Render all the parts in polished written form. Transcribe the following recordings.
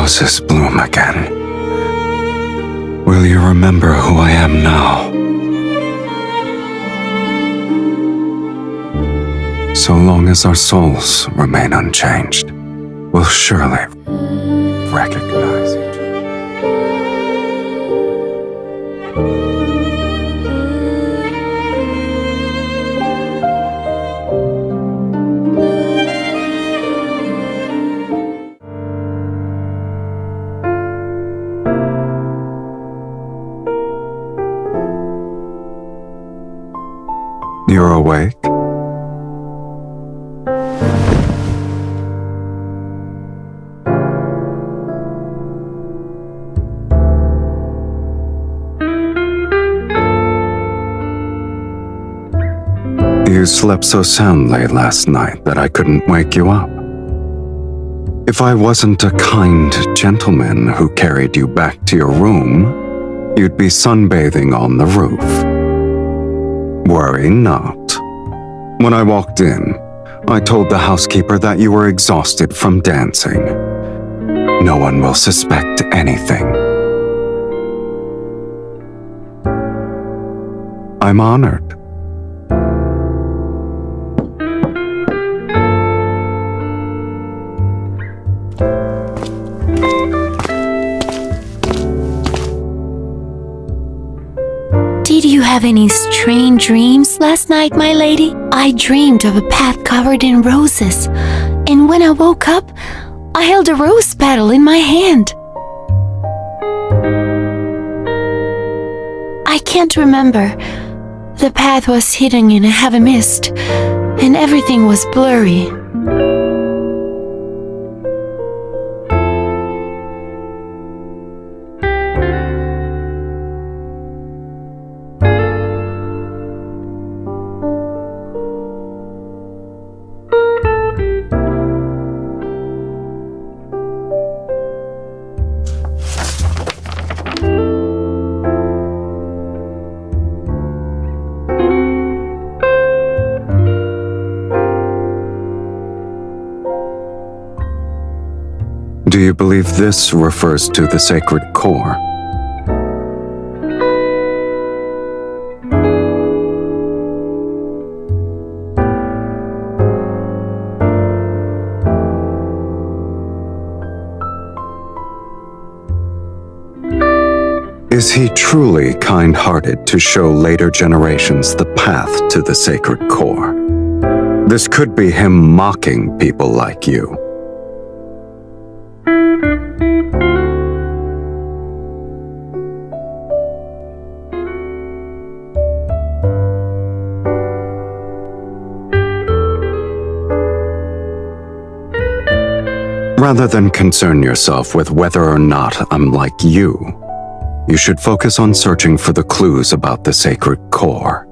roses bloom again. Will you remember who I am now? So long as our souls remain unchanged, we'll surely recognize each other. You're awake? You slept so soundly last night that I couldn't wake you up. If I wasn't a kind gentleman who carried you back to your room, you'd be sunbathing on the roof. Worry not. When I walked in, I told the housekeeper that you were exhausted from dancing. No one will suspect anything. I'm honored. Did you have any strange dreams last night, my lady? I dreamed of a path covered in roses, and when I woke up, I held a rose petal in my hand. I can't remember. The path was hidden in a heavy mist, and everything was blurry. Do you believe this refers to the sacred core? Is he truly kind-hearted to show later generations the path to the sacred core? This could be him mocking people like you. Rather than concern yourself with whether or not I'm like you should focus on searching for the clues about the sacred core.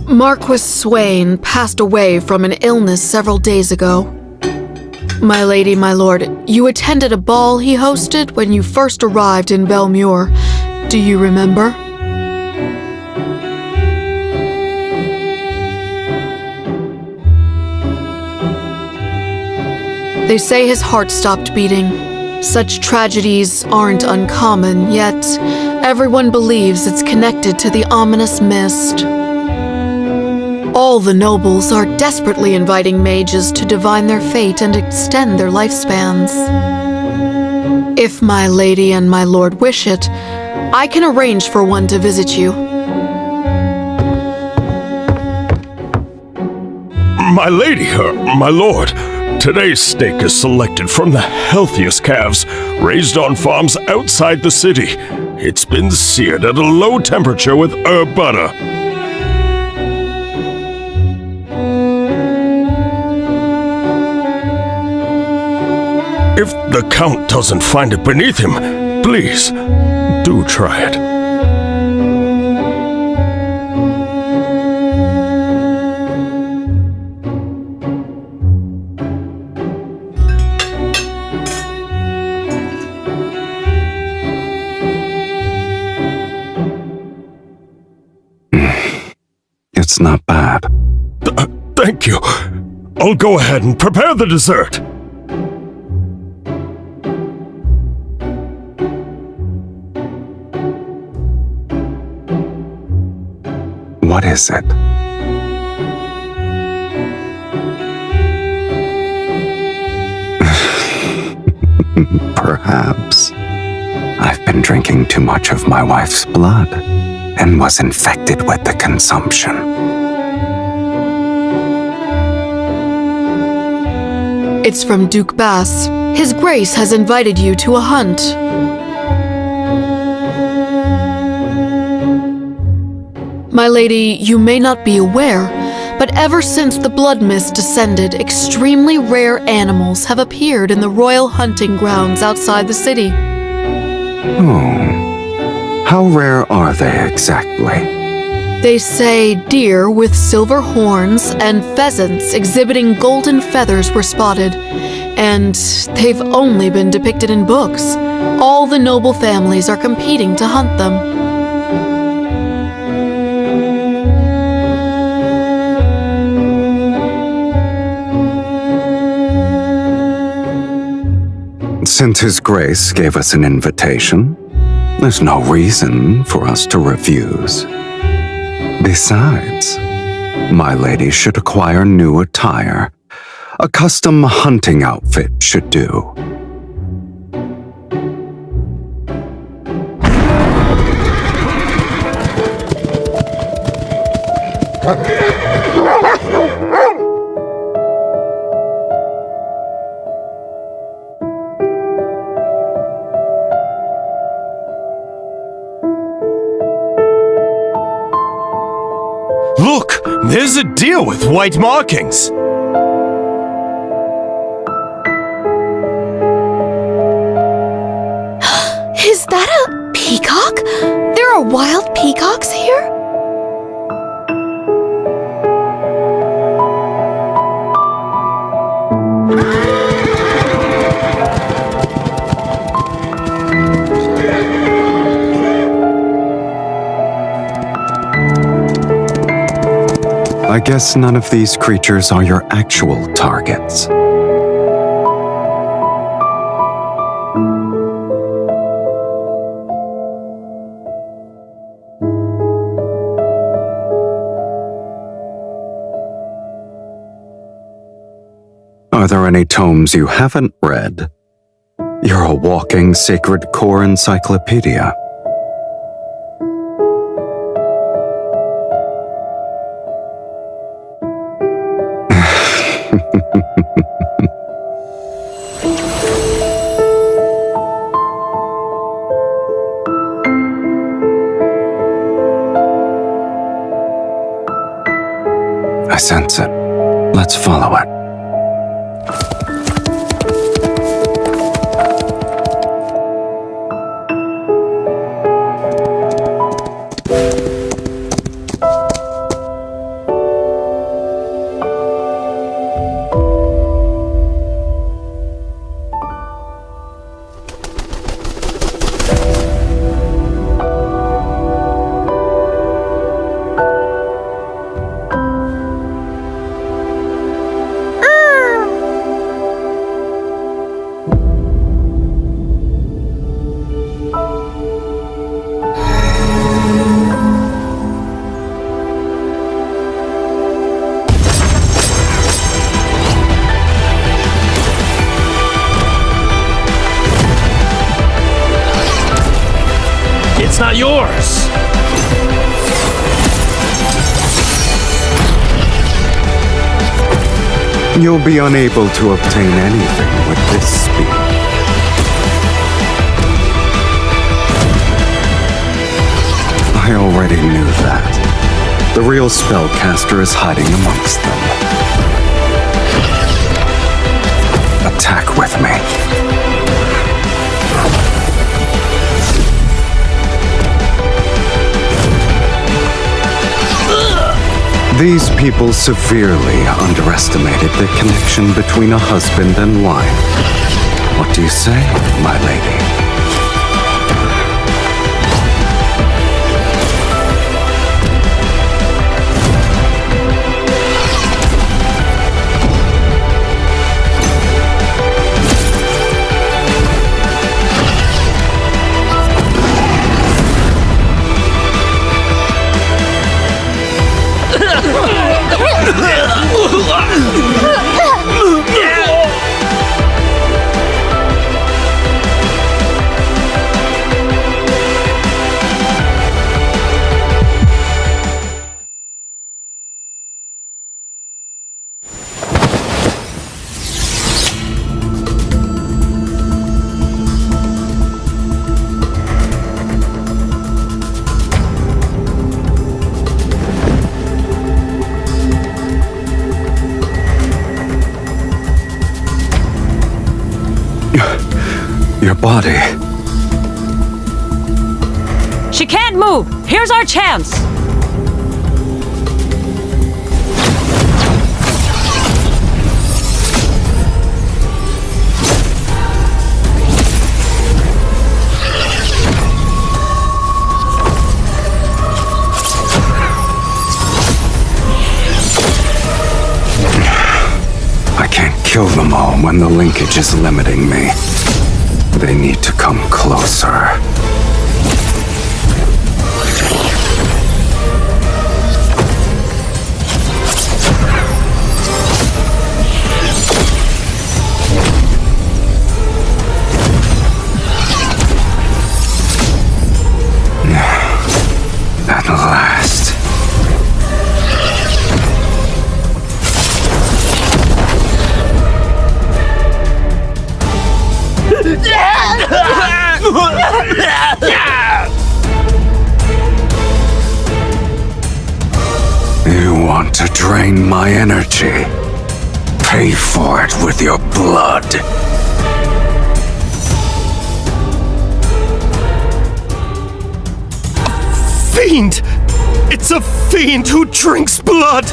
Marquis Swain passed away from an illness several days ago. My lady, my lord, you attended a ball he hosted when you first arrived in Belmure. Do you remember? They say his heart stopped beating. Such tragedies aren't uncommon, yet everyone believes it's connected to the ominous mist. All the nobles are desperately inviting mages to divine their fate and extend their lifespans. If my lady and my lord wish it, I can arrange for one to visit you. My lady, my lord, today's steak is selected from the healthiest calves, raised on farms outside the city. It's been seared at a low temperature with herb butter. If the Count doesn't find it beneath him, please, do try it. It's not bad. Thank you. I'll go ahead and prepare the dessert. What is it? Perhaps I've been drinking too much of my wife's blood and was infected with the consumption. It's from Duke Bass. His Grace has invited you to a hunt. My lady, you may not be aware, but ever since the blood mist descended, extremely rare animals have appeared in the royal hunting grounds outside the city. Oh, how rare are they exactly? They say deer with silver horns and pheasants exhibiting golden feathers were spotted, and they've only been depicted in books. All the noble families are competing to hunt them. Since His Grace gave us an invitation, there's no reason for us to refuse. Besides, my lady should acquire new attire. A custom hunting outfit should do. Look, there's a deer with white markings. Is that a peacock? There are wild peacocks here? I guess none of these creatures are your actual targets. Are there any tomes you haven't read? You're a walking sacred core encyclopedia. I sense it. Let's follow it. You'll be unable to obtain anything with this speed. I already knew that. The real spellcaster is hiding amongst them. Attack with me. These people severely underestimated the connection between a husband and wife. What do you say, my lady? Your body. She can't move! Here's our chance! I can't kill them all when the linkage is limiting me. They need to come closer. At last. You want to drain my energy? Pay for it with your blood. Fiend! It's a fiend who drinks blood!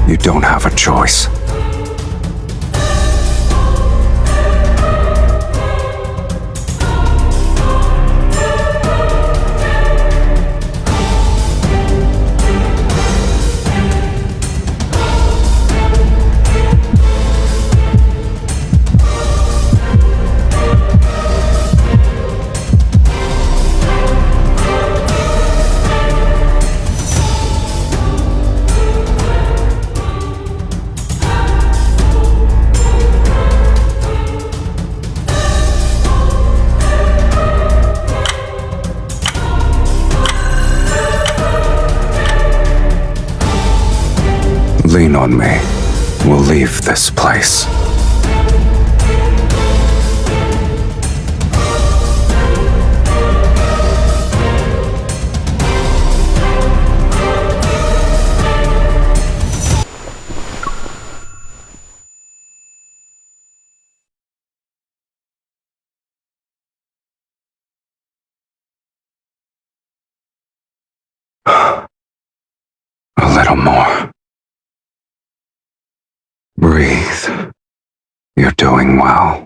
You don't have a choice. Lean on me. We'll leave this place. little more. Breathe. You're doing well.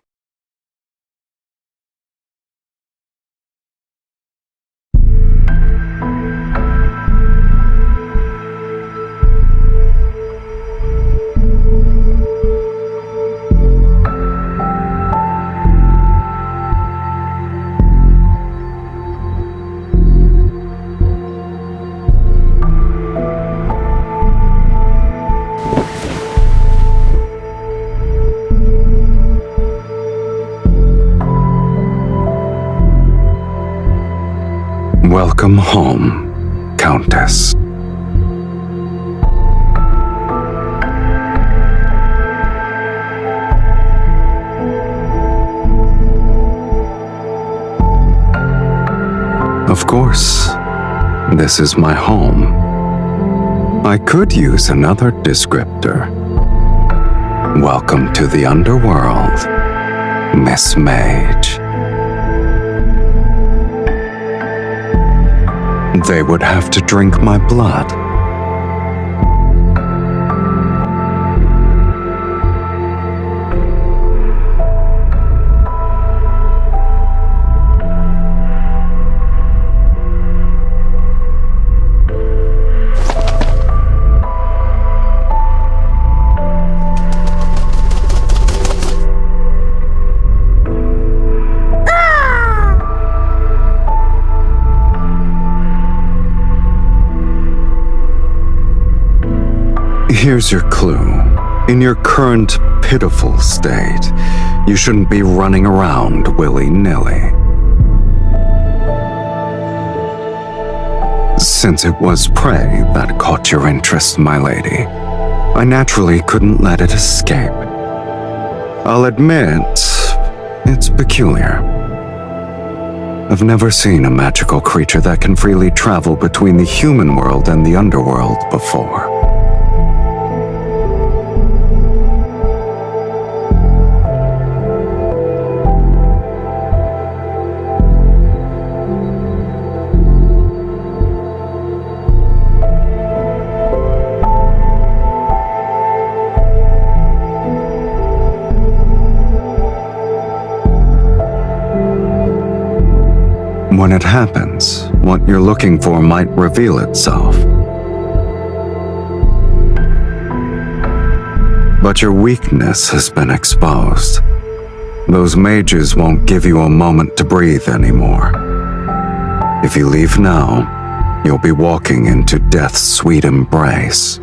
Welcome home, Countess. Of course, this is my home. I could use another descriptor. Welcome to the underworld, Miss Mage. They would have to drink my blood. Here's your clue. In your current pitiful state, you shouldn't be running around willy-nilly. Since it was prey that caught your interest, my lady, I naturally couldn't let it escape. I'll admit, it's peculiar. I've never seen a magical creature that can freely travel between the human world and the underworld before. When it happens, what you're looking for might reveal itself. But your weakness has been exposed. Those mages won't give you a moment to breathe anymore. If you leave now, you'll be walking into death's sweet embrace.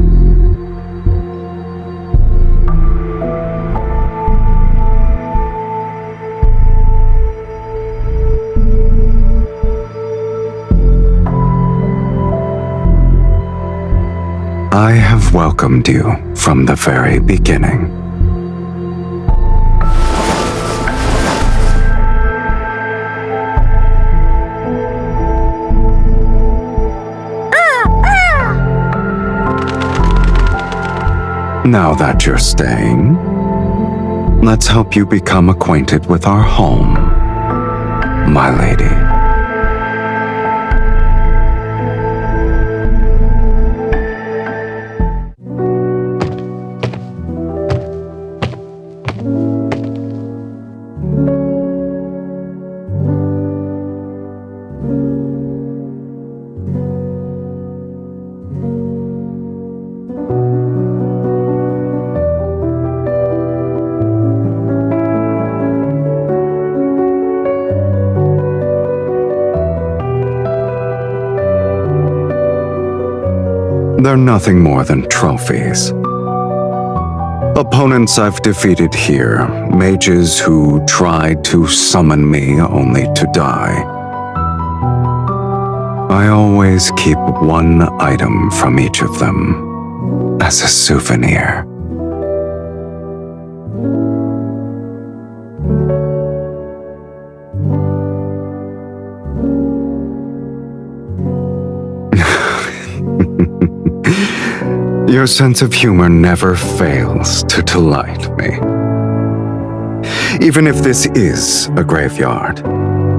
I have welcomed you from the very beginning. Now that you're staying, let's help you become acquainted with our home, my lady. They're nothing more than trophies. Opponents I've defeated here, mages who tried to summon me only to die. I always keep one item from each of them as a souvenir. Your sense of humor never fails to delight me. Even if this is a graveyard,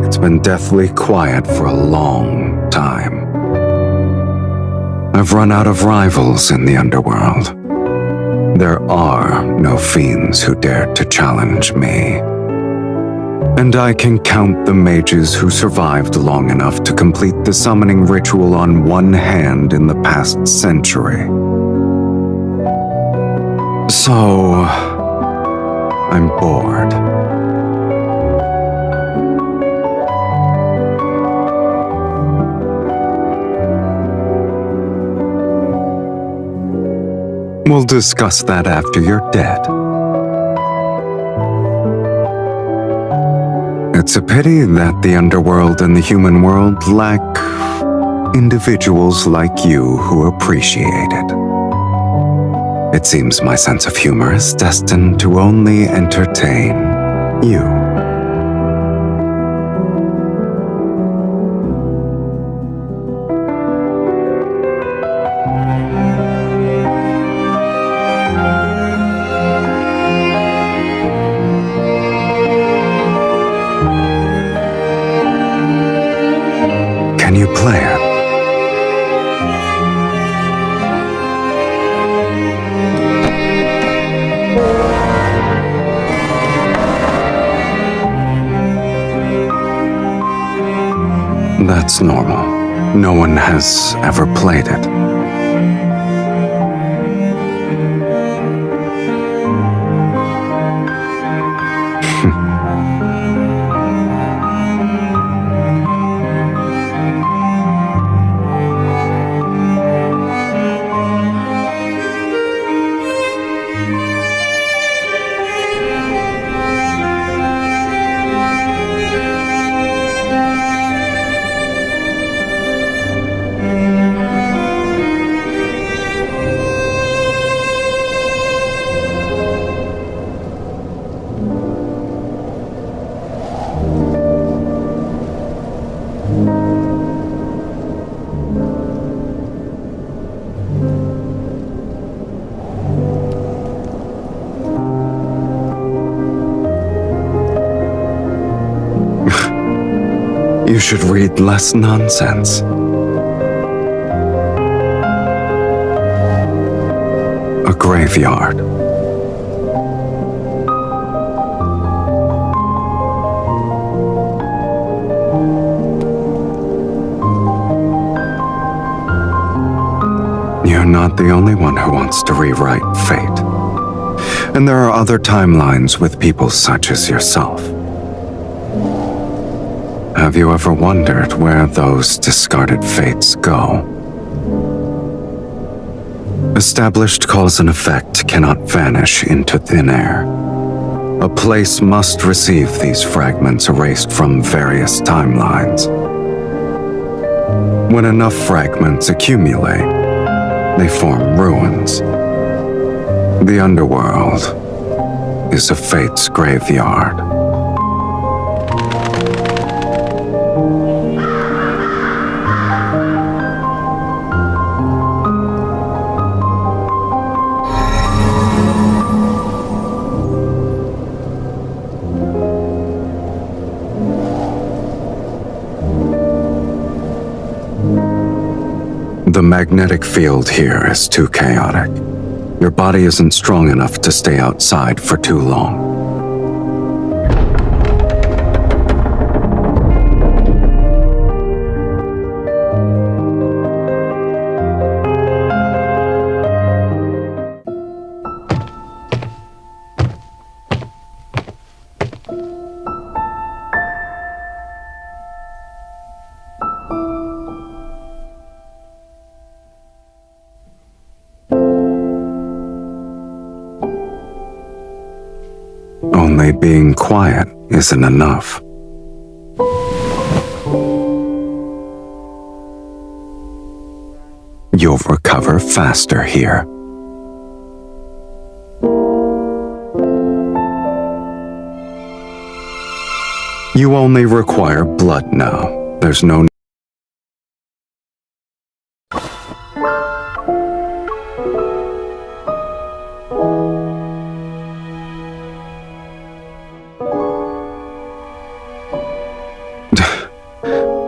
it's been deathly quiet for a long time. I've run out of rivals in the underworld. There are no fiends who dare to challenge me. And I can count the mages who survived long enough to complete the summoning ritual on one hand in the past century. So, I'm bored. We'll discuss that after you're dead. It's a pity that the underworld and the human world lack individuals like you who appreciate it. It seems my sense of humor is destined to only entertain you. Can you play it? That's normal. No one has ever played it. You should read less nonsense. A graveyard. You're not the only one who wants to rewrite fate. And there are other timelines with people such as yourself. Have you ever wondered where those discarded fates go? Established cause and effect cannot vanish into thin air. A place must receive these fragments erased from various timelines. When enough fragments accumulate, they form ruins. The underworld is a fate's graveyard. The magnetic field here is too chaotic. Your body isn't strong enough to stay outside for too long. Only being quiet isn't enough. You'll recover faster here. You only require blood now. There's no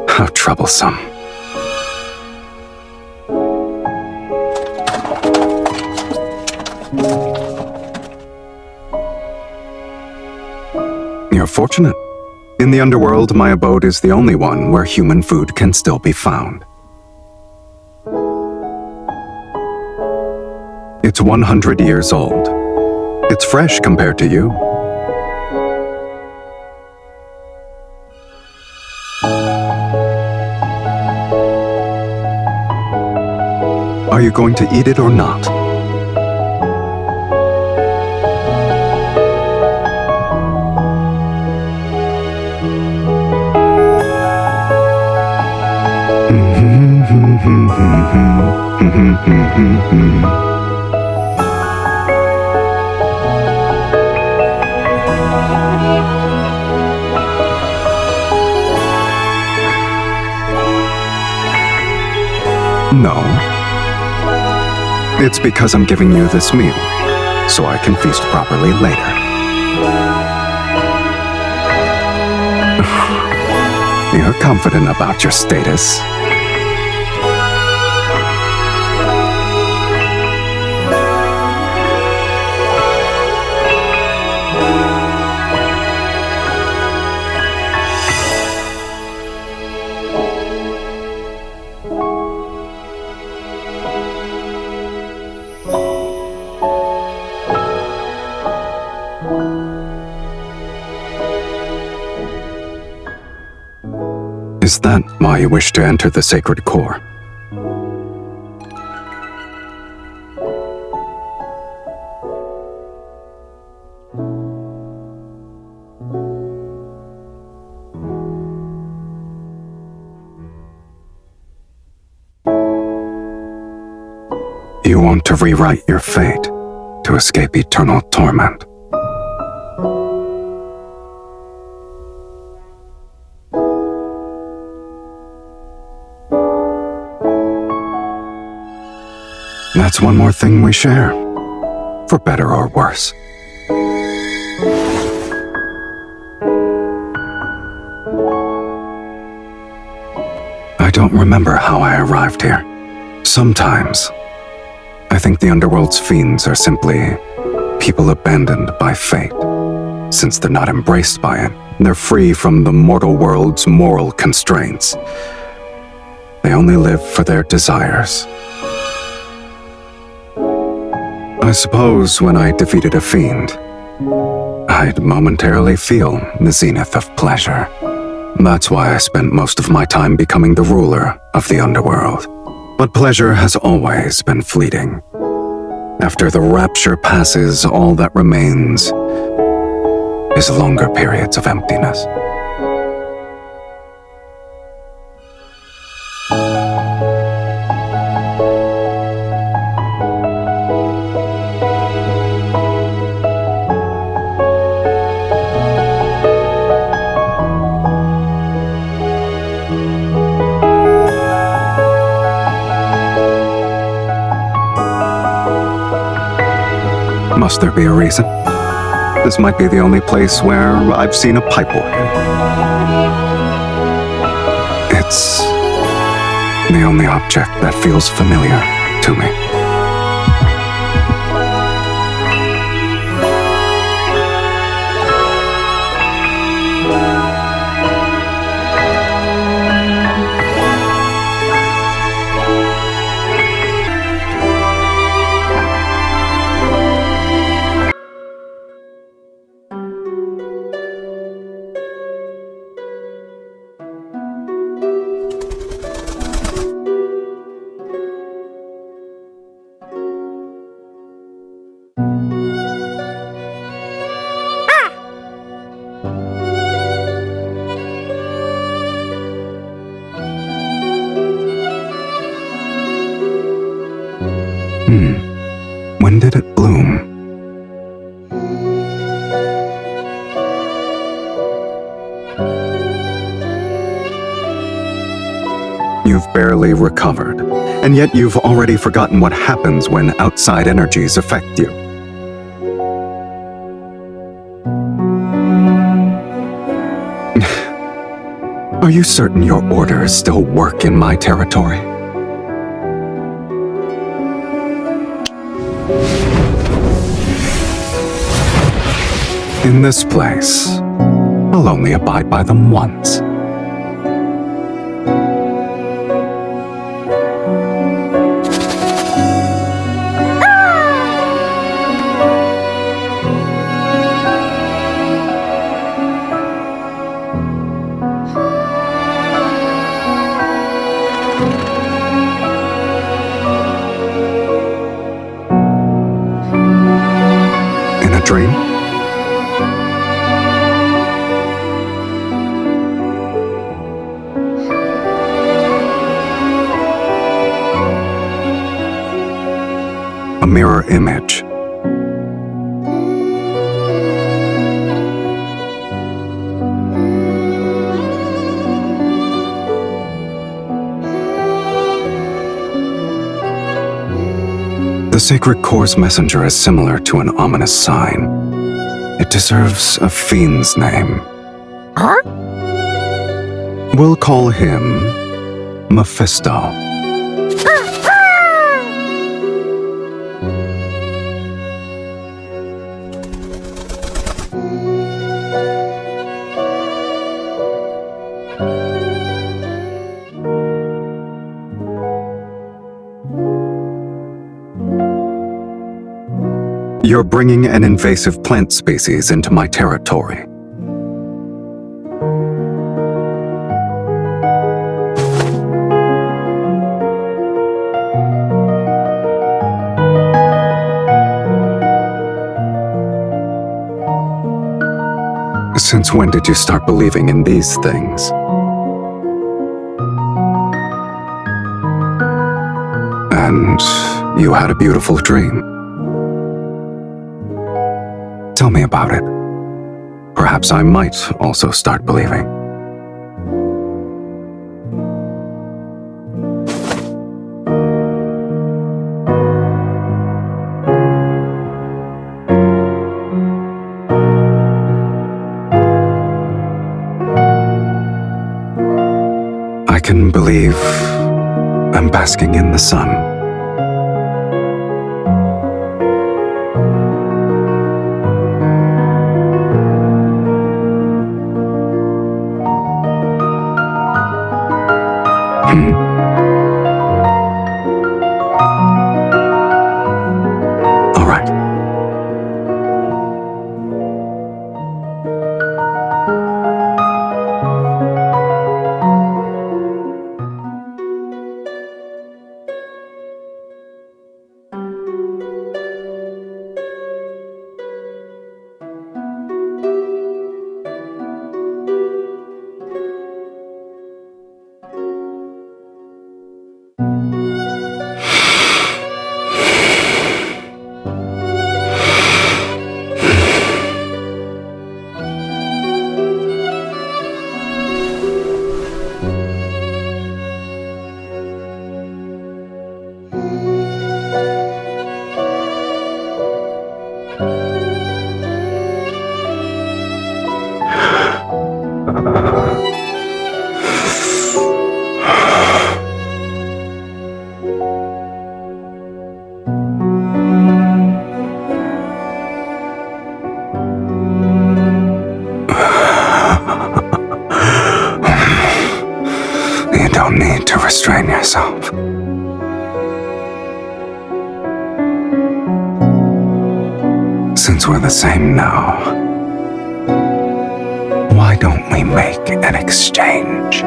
How troublesome. You're fortunate. In the underworld, my abode is the only one where human food can still be found. It's 100 years old. It's fresh compared to you. Are you going to eat it or not? No. It's because I'm giving you this meal, so I can feast properly later. You're confident about your status. Is that why you wish to enter the sacred core? You want to rewrite your fate to escape eternal torment. That's one more thing we share, for better or worse. I don't remember how I arrived here. Sometimes, I think the underworld's fiends are simply people abandoned by fate. Since they're not embraced by it, they're free from the mortal world's moral constraints. They only live for their desires. I suppose when I defeated a fiend, I'd momentarily feel the zenith of pleasure. That's why I spent most of my time becoming the ruler of the underworld. But pleasure has always been fleeting. After the rapture passes, all that remains is longer periods of emptiness. Must there be a reason? This might be the only place where I've seen a pipe organ. It's the only object that feels familiar to me. When did it bloom? You've barely recovered, and yet you've already forgotten what happens when outside energies affect you. Are you certain your orders still work in my territory? In this place, I'll only abide by them once. In a dream? A mirror image. The sacred core's messenger is similar to an ominous sign. It deserves a fiend's name. We'll call him Mephisto. You're bringing an invasive plant species into my territory. Since when did you start believing in these things? And you had a beautiful dream. Tell me about it. Perhaps I might also start believing. I can believe I'm basking in the sun. All right. You don't need to restrain yourself. Since we're the same now, why don't we make an exchange?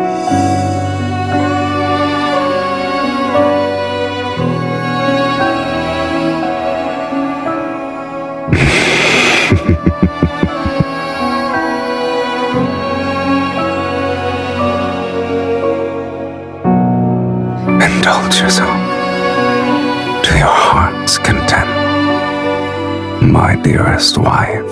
Indulge yourself to your heart's content, my dearest wife.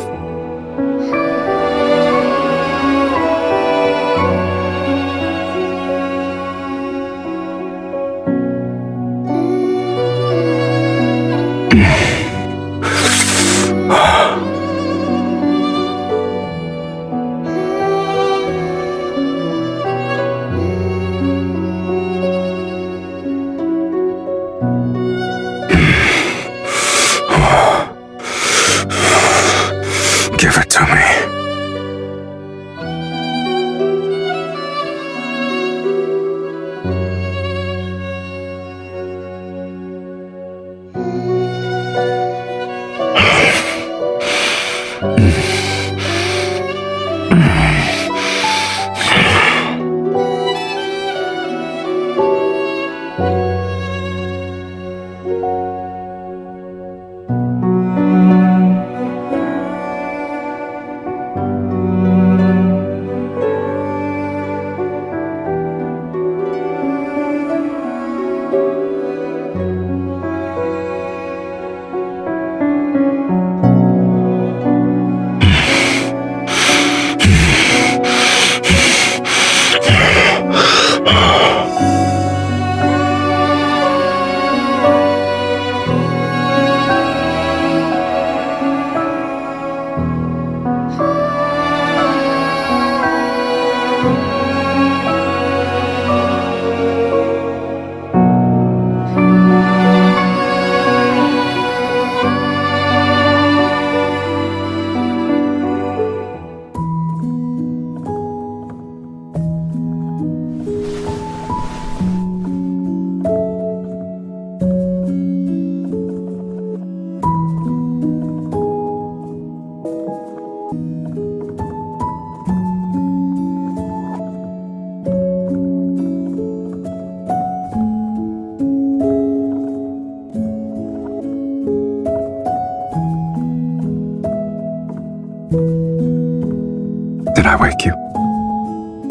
I wake you?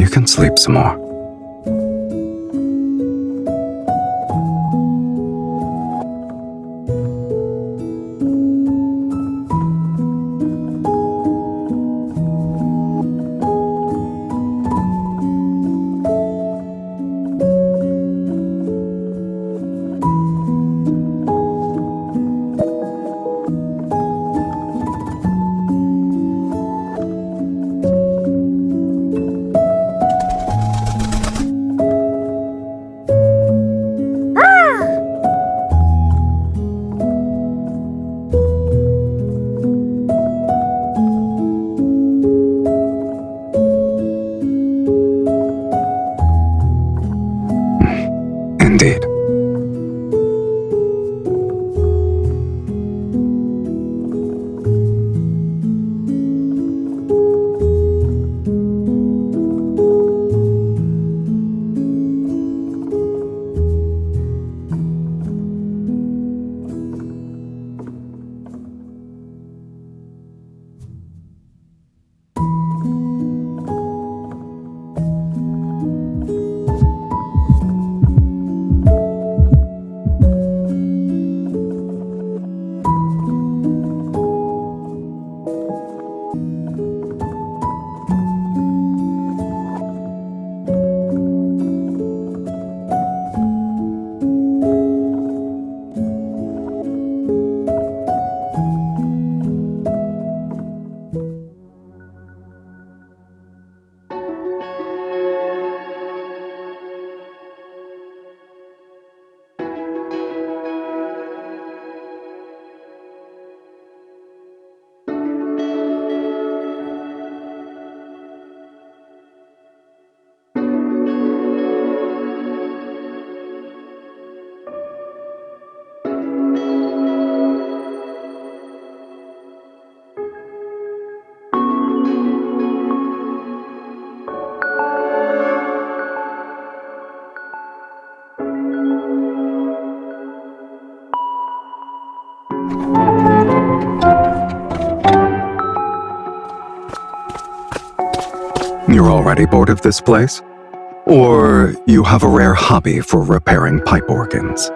You can sleep some more. Indeed. You're already bored of this place? Or you have a rare hobby for repairing pipe organs?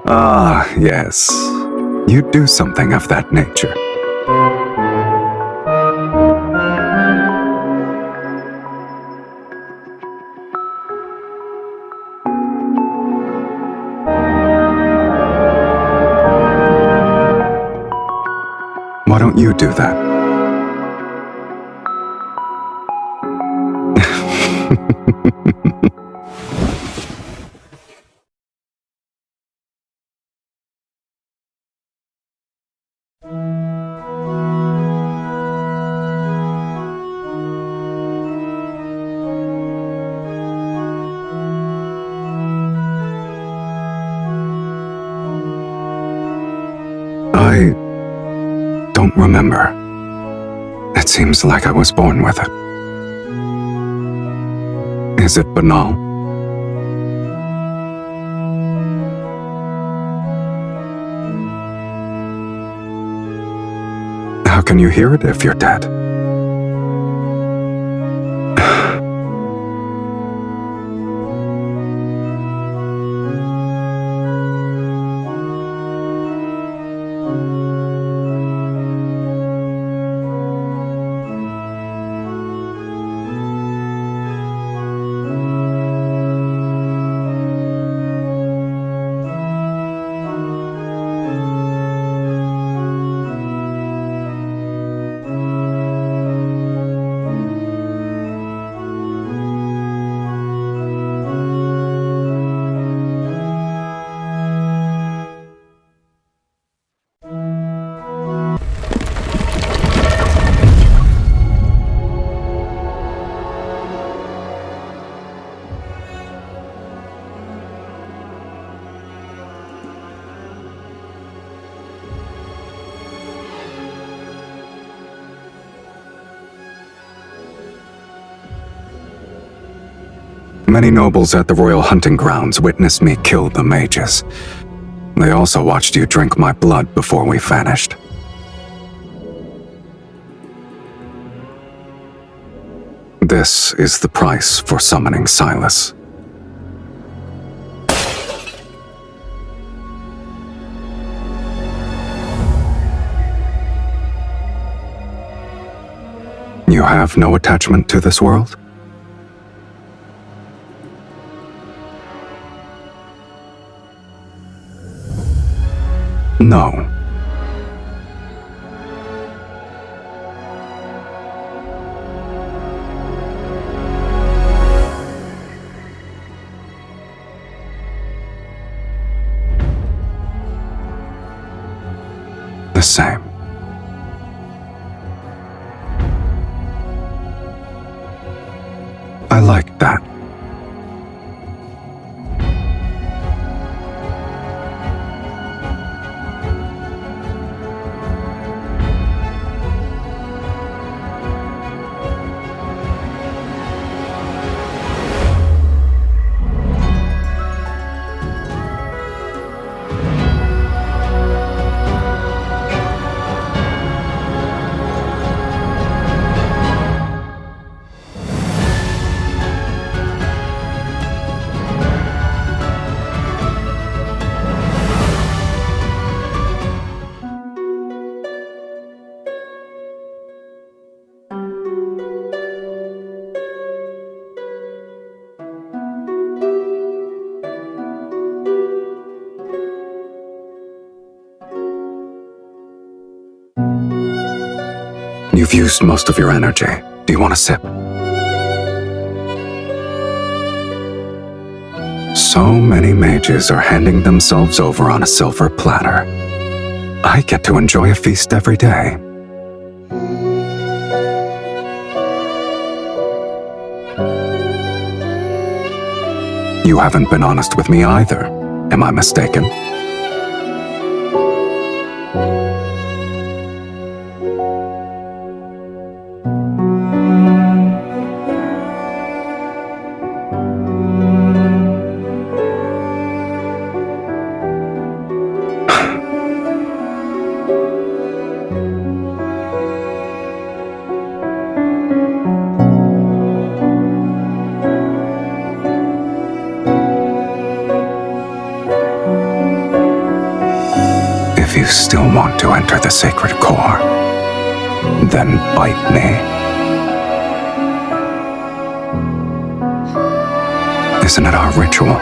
Ah, yes. You do something of that nature. Why don't you do that? I don't remember. It seems like I was born with it. Is it banal? How can you hear it if you're dead? Many nobles at the royal hunting grounds witnessed me kill the mages. They also watched you drink my blood before we vanished. This is the price for summoning Sylus. You have no attachment to this world? No. The same. I like that. You've used most of your energy. Do you want a sip? So many mages are handing themselves over on a silver platter. I get to enjoy a feast every day. You haven't been honest with me either. Am I mistaken? If you still want to enter the sacred core, then bite me. Isn't it our ritual?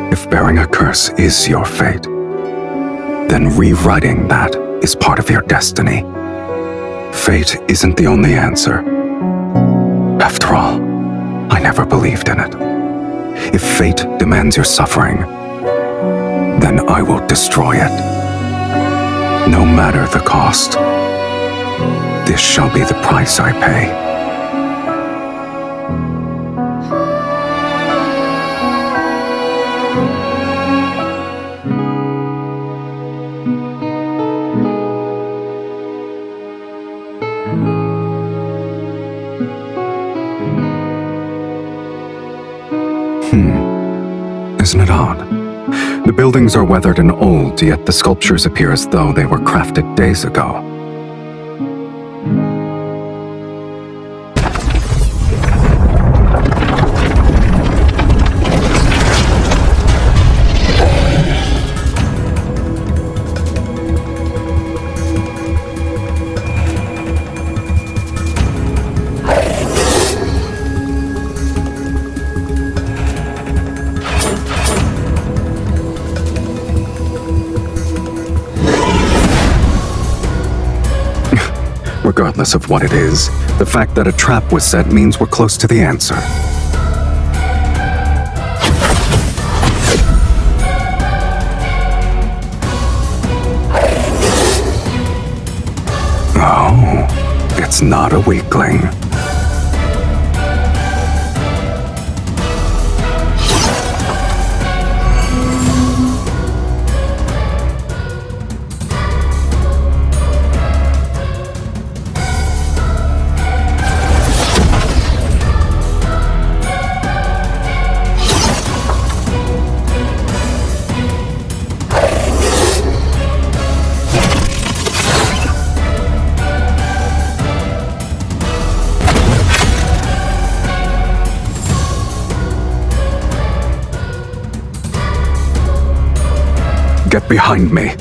If bearing a curse is your fate, then rewriting that is part of your destiny. Fate isn't the only answer. After all, I never believed in it. If fate demands your suffering, then I will destroy it. No matter the cost. This shall be the price I pay. Isn't it odd? The buildings are weathered and old, yet the sculptures appear as though they were crafted days ago. Regardless of what it is, the fact that a trap was set means we're close to the answer. Oh, it's not a weakling. Get behind me.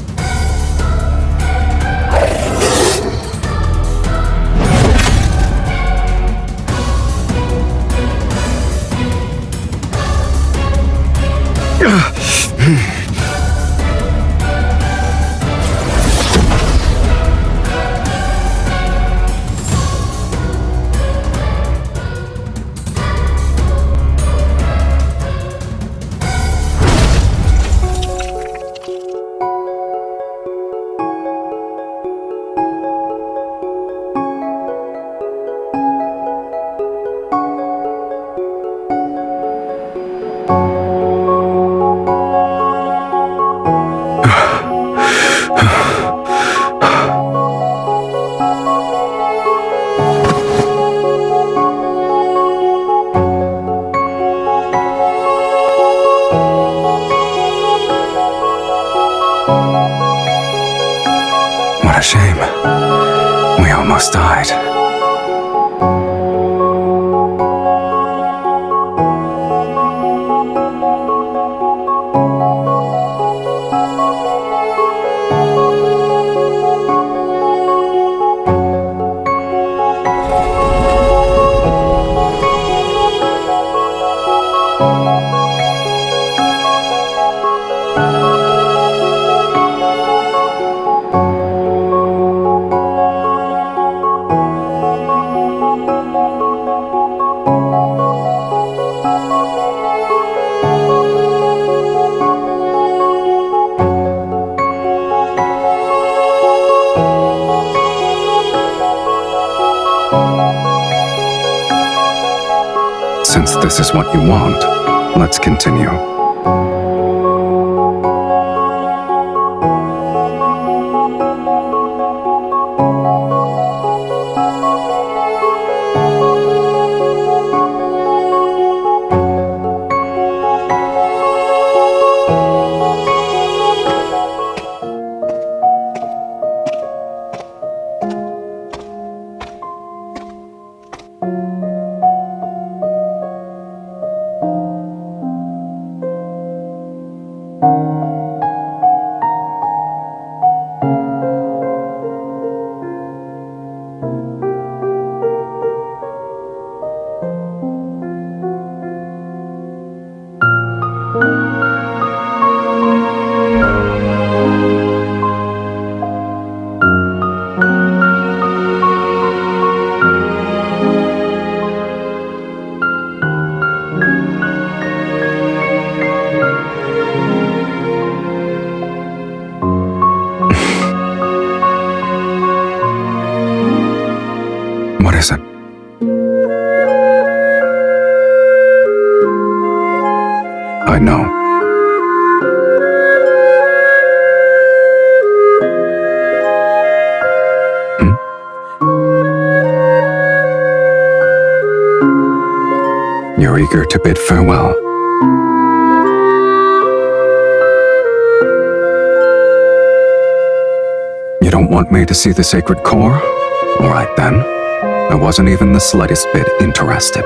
What a shame. We almost died. Since this is what you want, let's continue. What is it? I know. You're eager to bid farewell. don't want me to see the sacred core? All right then. I wasn't even the slightest bit interested.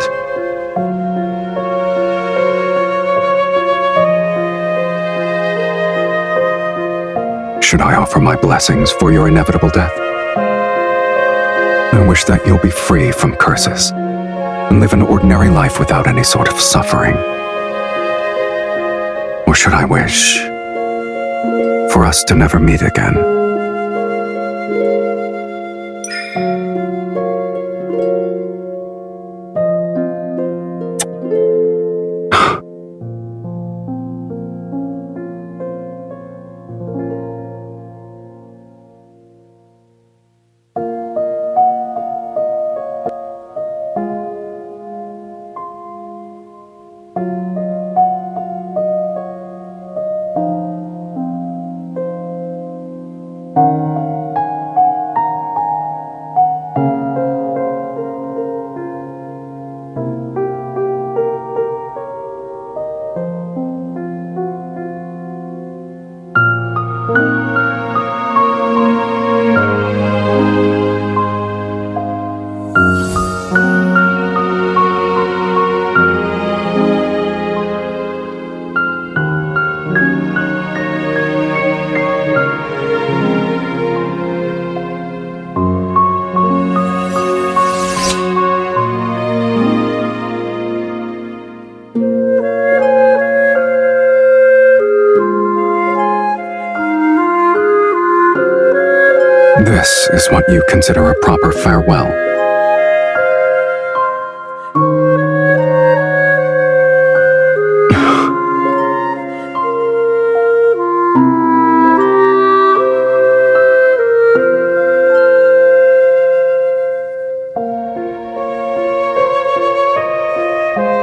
Should I offer my blessings for your inevitable death? I wish that you'll be free from curses and live an ordinary life without any sort of suffering. Or should I wish for us to never meet again? This is what you consider a proper farewell.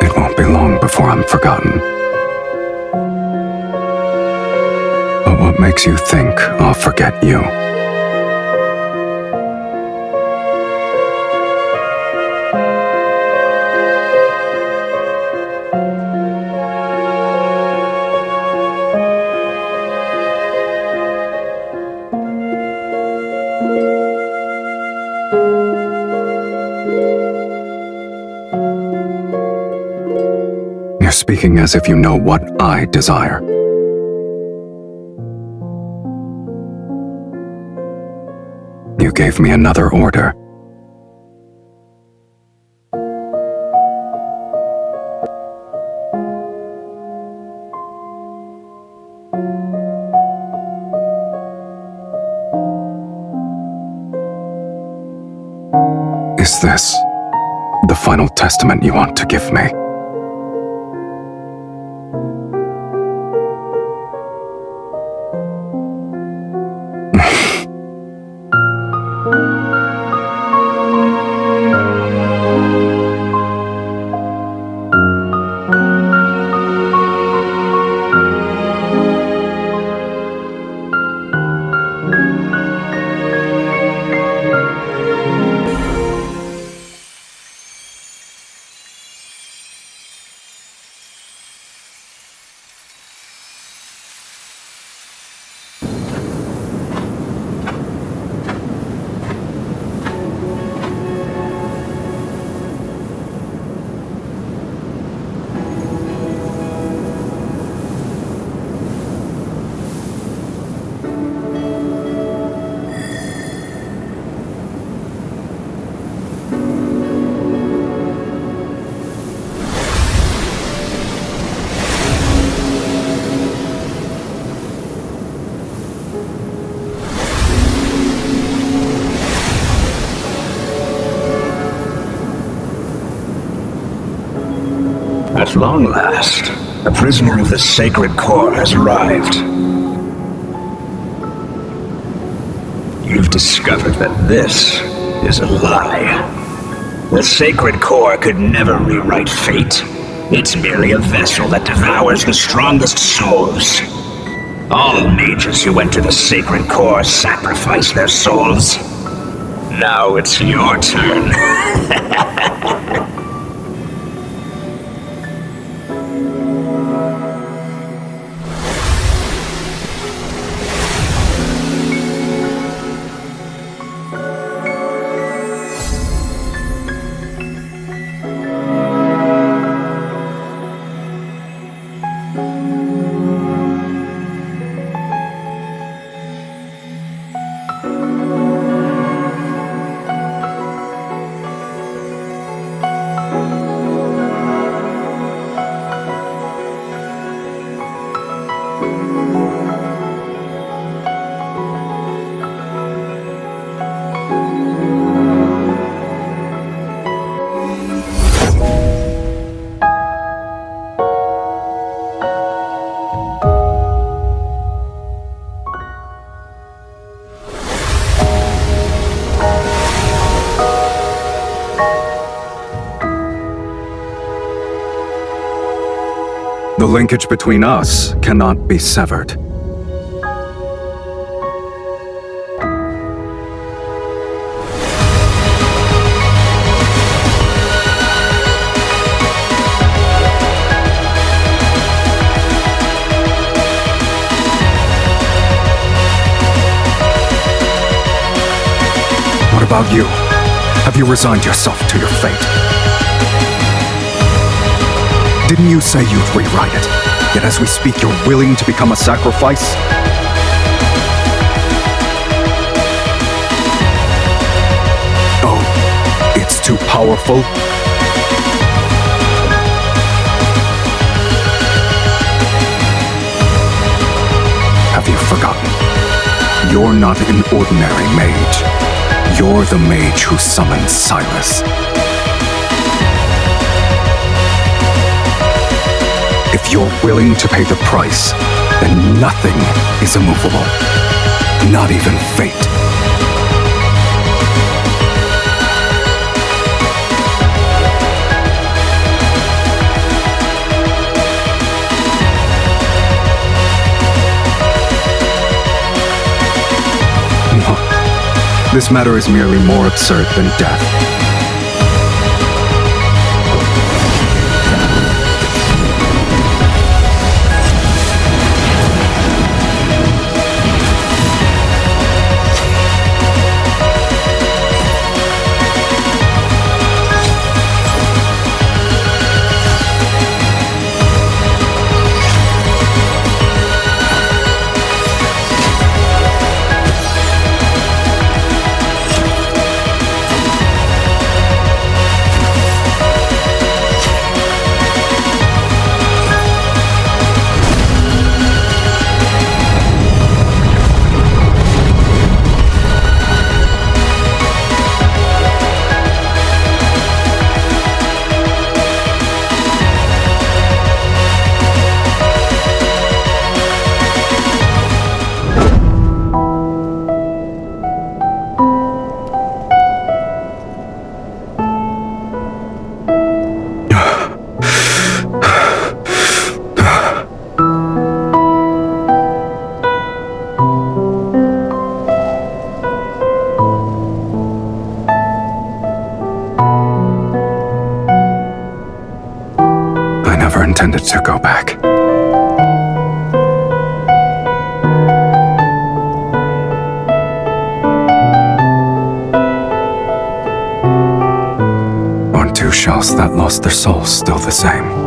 It won't be long before I'm forgotten. But what makes you think I'll forget you? You're speaking as if you know what I desire. You gave me another order. Is this the final testament you want to give me? At long last, a prisoner of the Sacred Core has arrived. You've discovered that this is a lie. The Sacred Core could never rewrite fate. It's merely a vessel that devours the strongest souls. All mages who enter the Sacred Core sacrifice their souls. Now it's your turn. The linkage between us cannot be severed. What about you? Have you resigned yourself to your fate? Didn't you say you'd rewrite it? Yet as we speak, you're willing to become a sacrifice? Oh, it's too powerful? Have you forgotten? You're not an ordinary mage. You're the mage who summoned Sylus. If you're willing to pay the price, then nothing is immovable. Not even fate. No. This matter is merely more absurd than death. Intended to go back. On two shells that lost their souls still the same.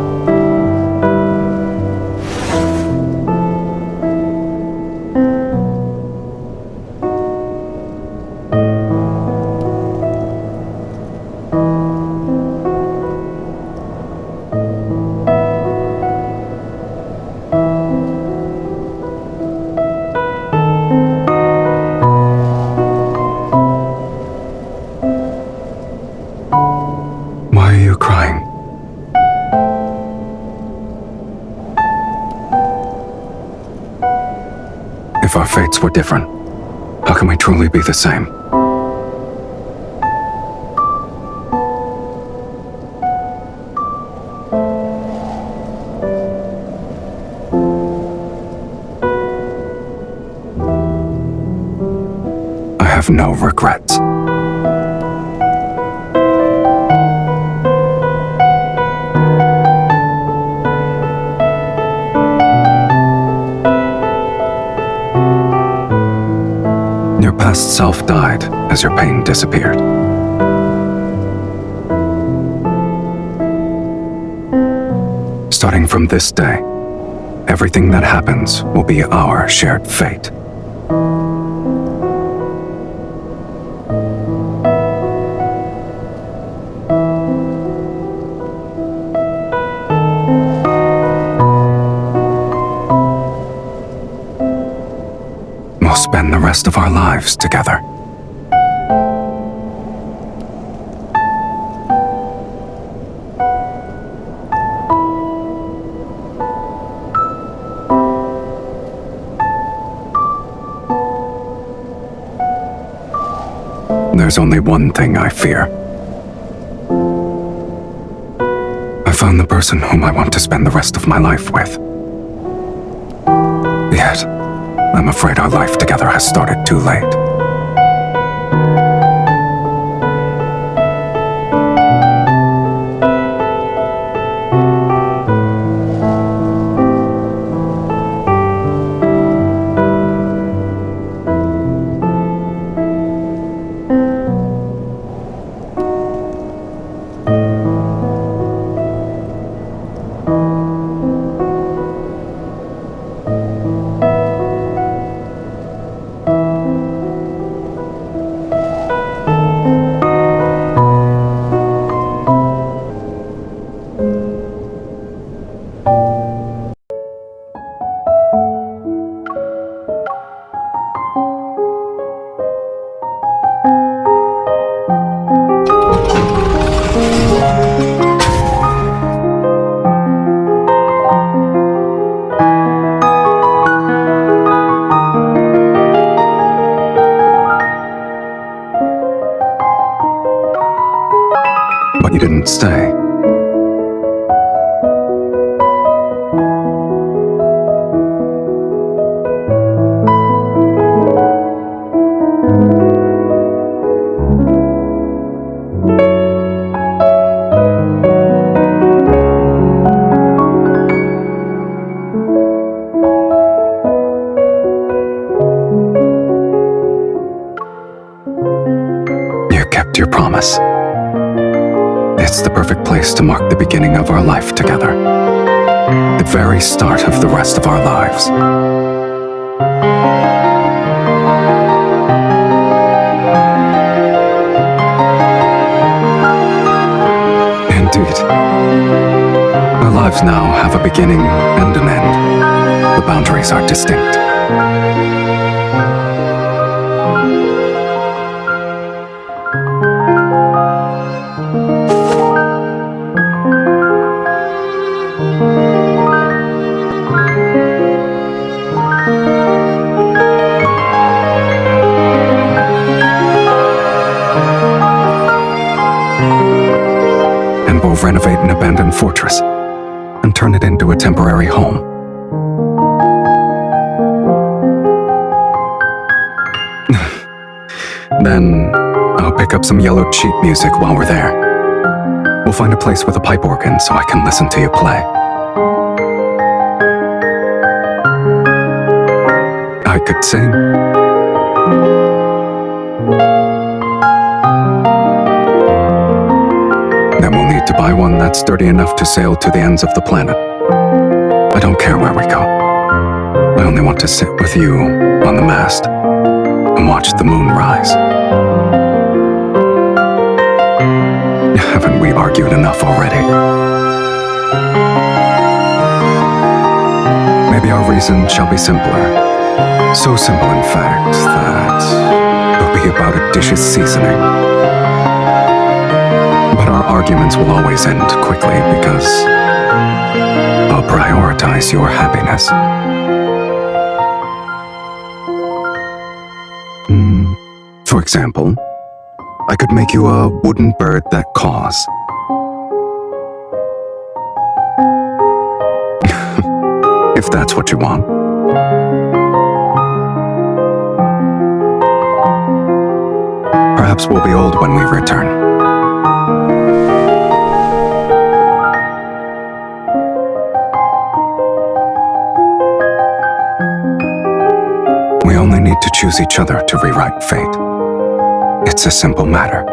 Why are you crying? If our fates were different, how can we truly be the same? I have no regrets. Your past self died as your pain disappeared. Starting from this day, everything that happens will be our shared fate. We'll spend the rest of our lives together. There's only one thing I fear. I found the person whom I want to spend the rest of my life with. Yet, I'm afraid our life together has started too late. But you didn't stay. You kept your promise. It's the perfect place to mark the beginning of our life together. The very start of the rest of our lives. Indeed. Our lives now have a beginning and an end. The boundaries are distinct. We'll renovate an abandoned fortress and turn it into a temporary home. Then I'll pick up some yellowed sheet music while we're there. We'll find a place with a pipe organ so I can listen to you play. I could sing. Then we'll need to buy one that's sturdy enough to sail to the ends of the planet. I don't care where we go. I only want to sit with you on the mast and watch the moon rise. Haven't we argued enough already? Maybe our reason shall be simpler. So simple, in fact, that it'll be about a dish's seasoning. But our arguments will always end quickly because I'll prioritize your happiness. For example, I could make you a wooden bird that caws. If that's what you want. Perhaps we'll be old when we return. We only need to choose each other to rewrite fate. It's a simple matter.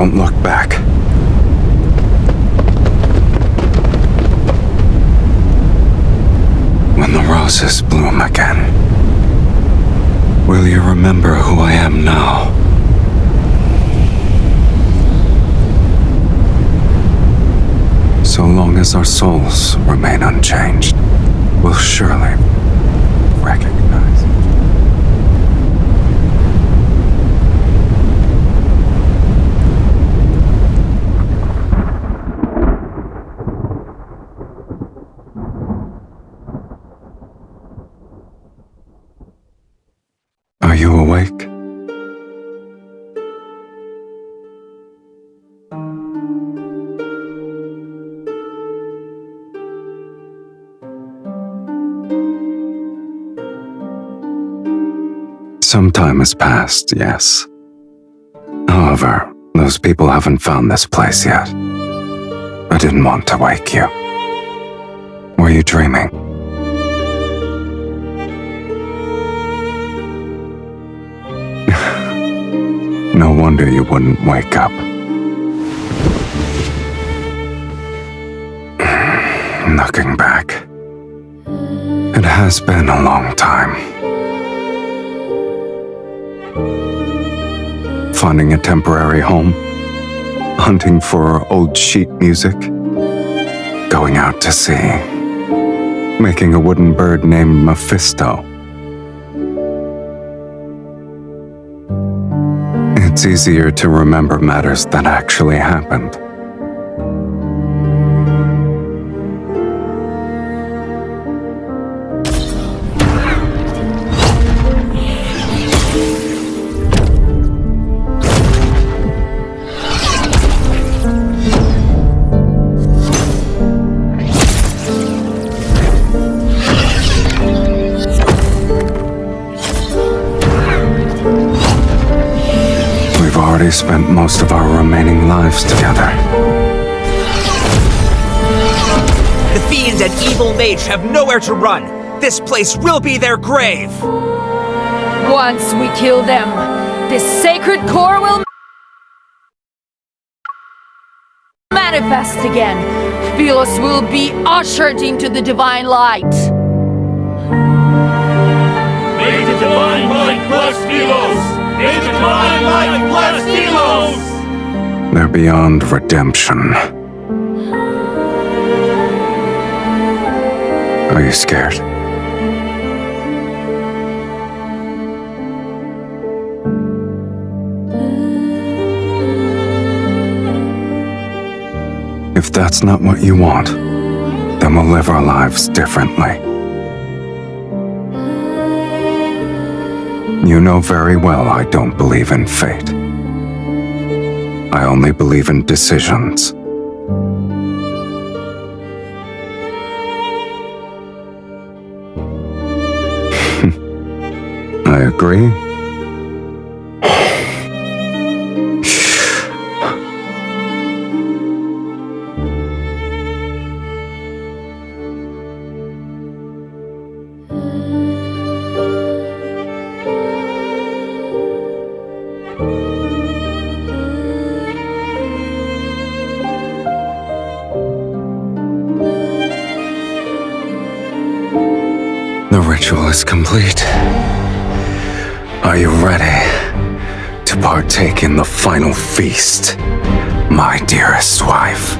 don't look back. When the roses bloom again, will you remember who I am now? So long as our souls remain unchanged, we'll surely recognize. Are you awake? Some time has passed, yes. However, those people haven't found this place yet. I didn't want to wake you. Were you dreaming? No wonder you wouldn't wake up. Looking back, it has been a long time. Finding a temporary home, hunting for old sheet music, going out to sea, making a wooden bird named Mephisto. It's easier to remember matters that actually happened. Spent most of our remaining lives together. The fiend and evil mage have nowhere to run. This place will be their grave. Once we kill them, this sacred core will manifest again. Sylus will be ushered into the divine light. May the divine light bless Sylus! May the divine light bless Sylus! They're beyond redemption. Are you scared? If that's not what you want, then we'll live our lives differently. You know very well I don't believe in fate. I only believe in decisions. I agree. The ritual is complete. Are you ready to partake in the final feast, my dearest wife?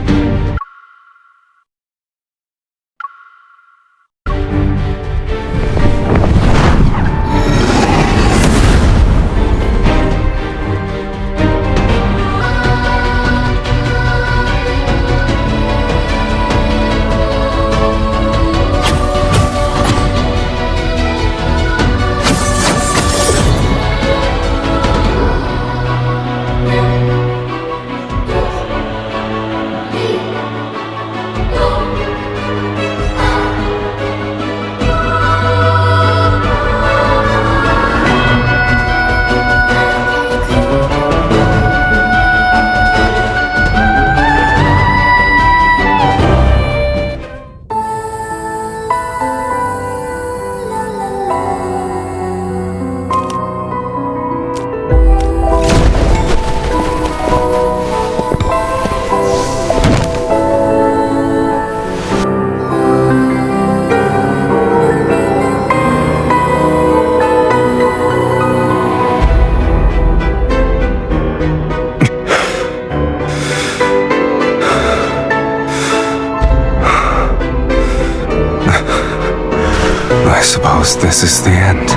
suppose this is the end.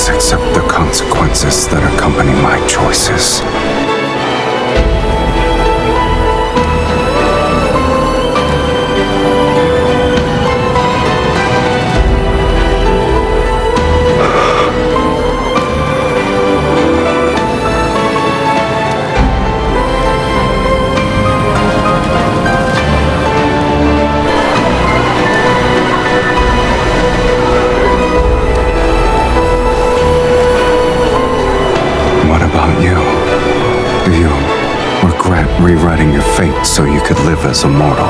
Accept the consequences that accompany my choices. Rewriting your fate so you could live as a mortal.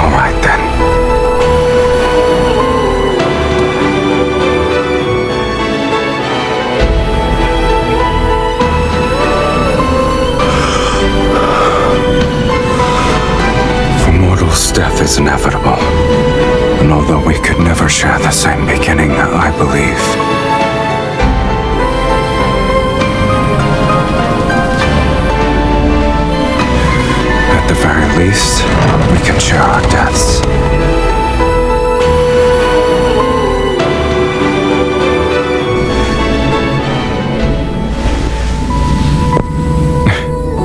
All right then. Death is inevitable, and although we could never share the same beginning, I believe at the very least, we can share our deaths.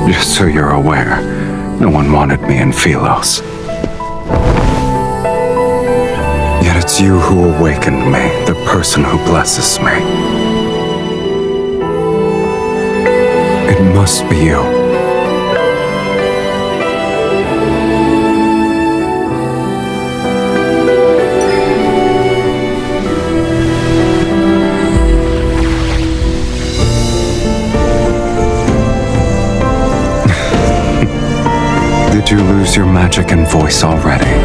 Just so you're aware, no one wanted me in Sylus. Yet it's you who awakened me, the person who blesses me. It must be you. Did you lose your magic and voice already?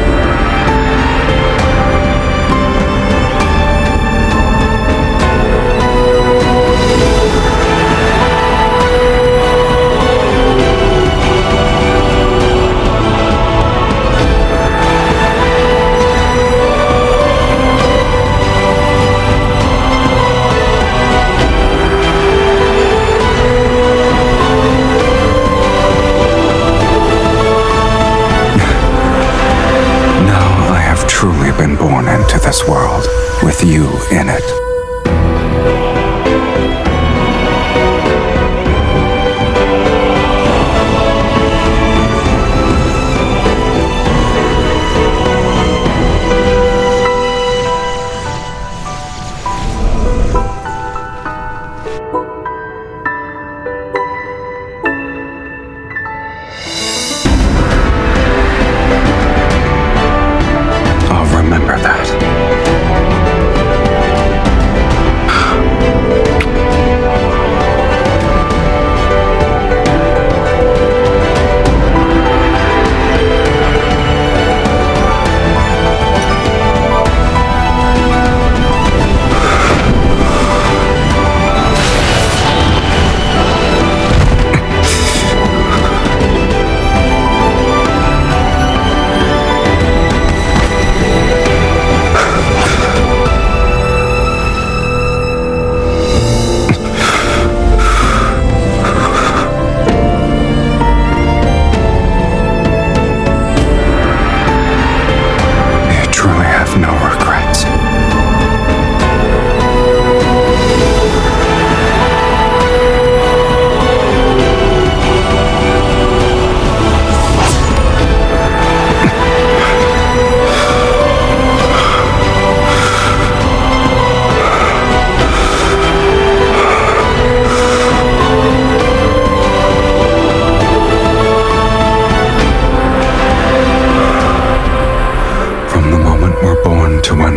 Truly been born into this world with you in it. Remember that.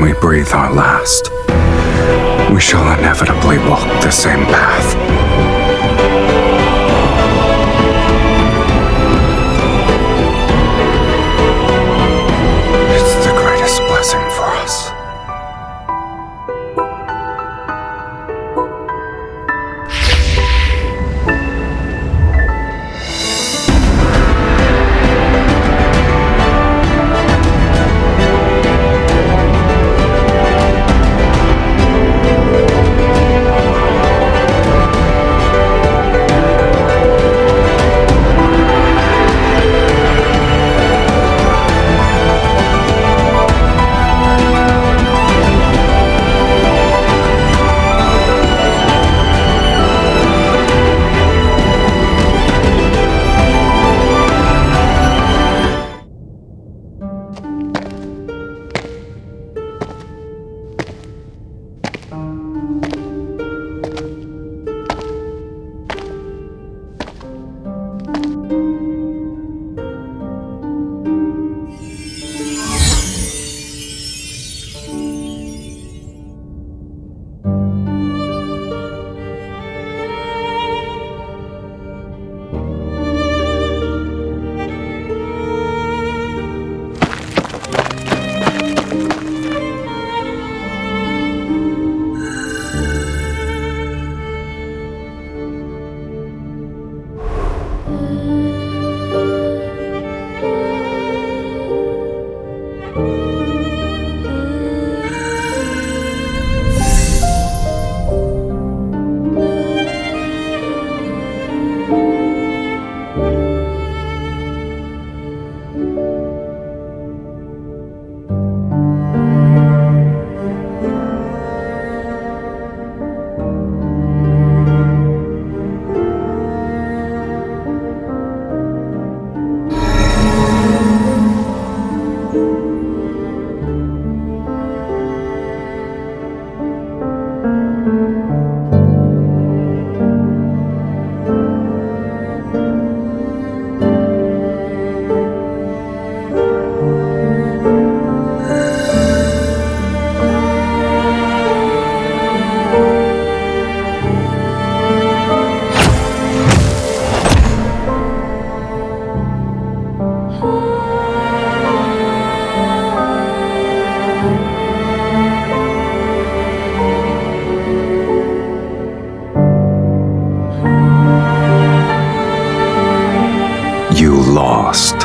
we breathe our last, we shall inevitably walk the same path. It's the greatest blessing for us. You lost.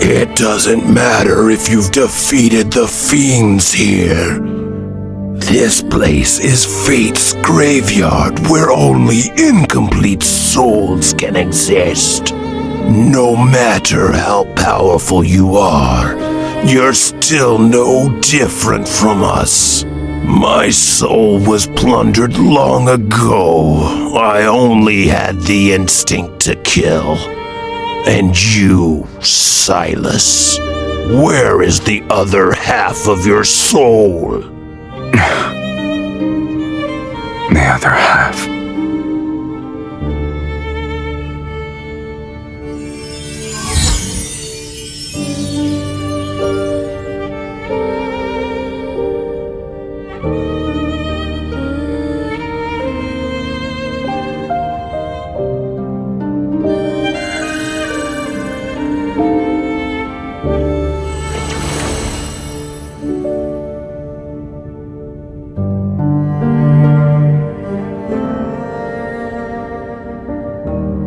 It doesn't matter if you've defeated the fiends here. This place is Fate's graveyard where only incomplete souls can exist. No matter how powerful you are, you're still no different from us. My soul was plundered long ago. I only had the instinct to kill. And you, Sylus, where is the other half of your soul? The other half.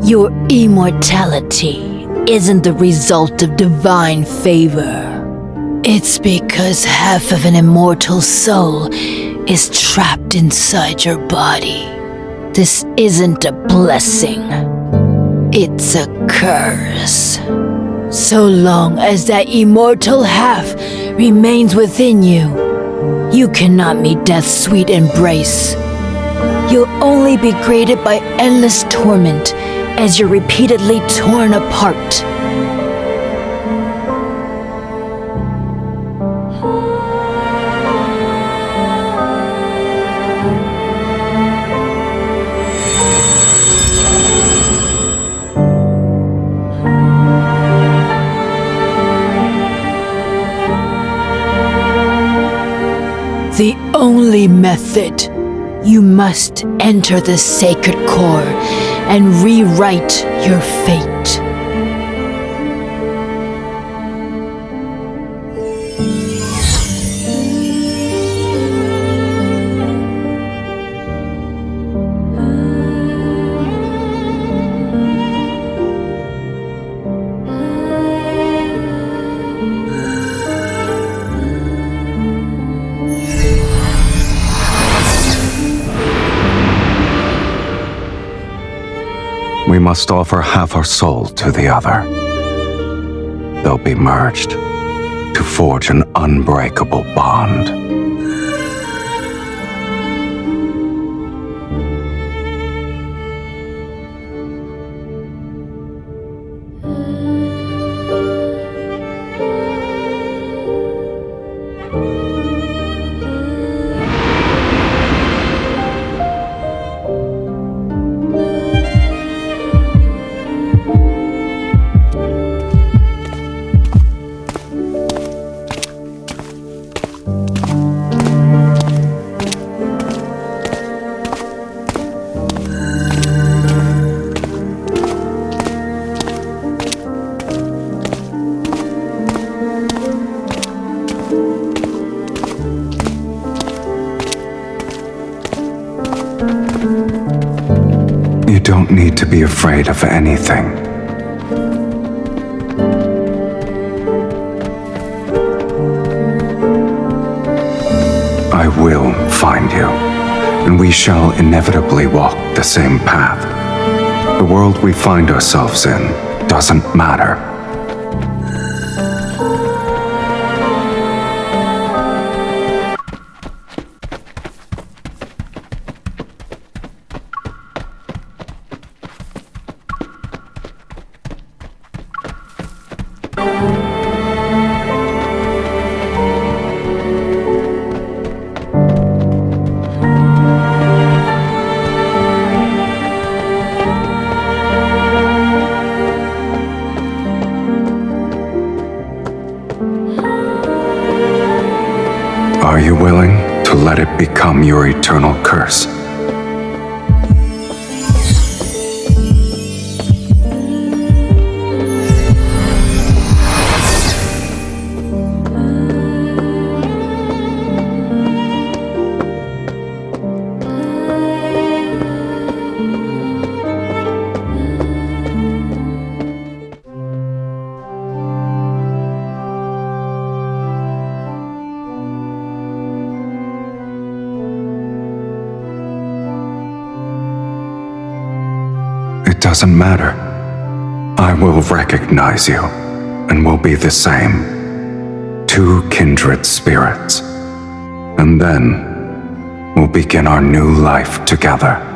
Your immortality isn't the result of divine favor. It's because half of an immortal soul is trapped inside your body. This isn't a blessing. It's a curse. So long as that immortal half remains within you, you cannot meet death's sweet embrace. You'll only be greeted by endless torment as you're repeatedly torn apart. only method. You must enter the sacred core and rewrite your fate. We must offer half our soul to the other. They'll be merged to forge an unbreakable bond. You don't need to be afraid of anything. I will find you, and we shall inevitably walk the same path. The world we find ourselves in doesn't matter. Are you willing to let it become your eternal curse? It doesnண்ட் matter. I will recognize you, and we'll be the same. Two kindred spirits. And then we'll begin our new life together.